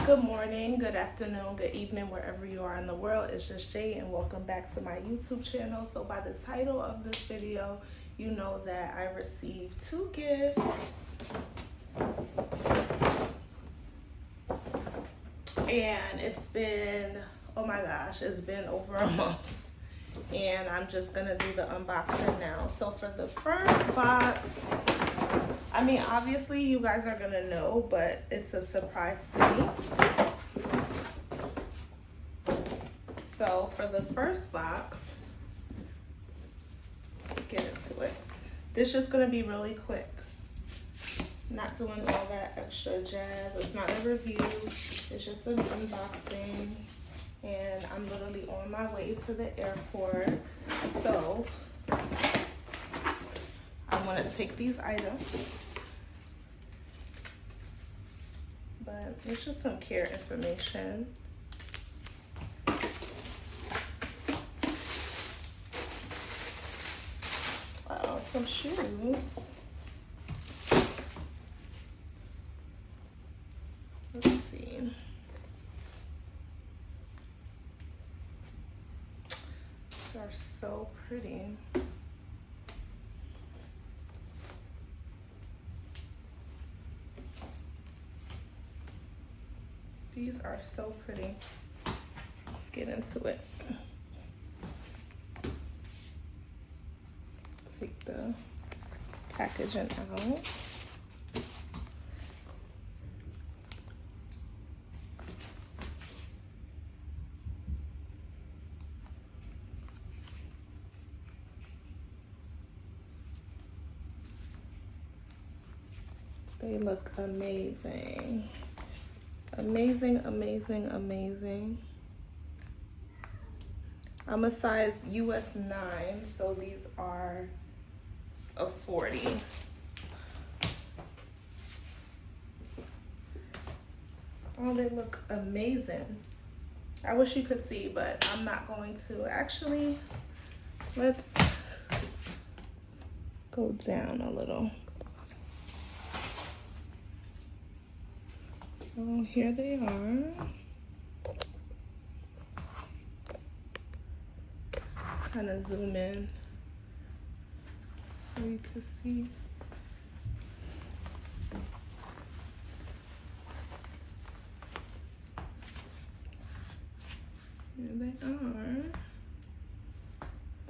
Good morning, good afternoon, good evening, wherever you are in the world. It's just Jay, and welcome back to my YouTube channel. So by the title of this video, you know that I received 2 gifts. And it's been, oh my gosh, it's been over a month. And I'm just gonna do the unboxing now. So for the first box, I mean, obviously you guys are gonna know, but it's a surprise to me. So for the first box, get into it. This is gonna be really quick. Not doing all that extra jazz. It's not a review. It's just an unboxing. And I'm literally on my way to the airport. So I'm gonna take these items. But it's just some care information. Wow, some shoes. Let's see. These are so pretty. These are so pretty. Let's get into it. Take the packaging out. They look amazing. Amazing, amazing, amazing. I'm a size US 9, so these are a 40. Oh, they look amazing. I wish you could see, but I'm not going to. Actually, let's go down a little. Oh, here they are. Kind of zoom in so you can see. Here they are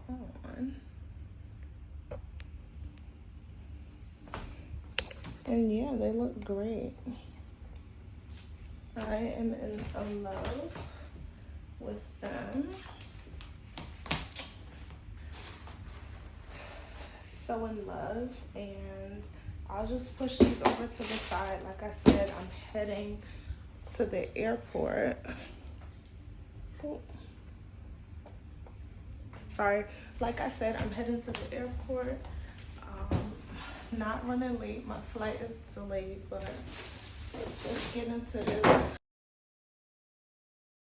on. And yeah, they look great. I am in love with them. So in love, and I'll just push these over to the side. Like I said, I'm heading to the airport. Oh. Sorry, like I said, I'm heading to the airport. Not running late, my flight is delayed, but let's get into this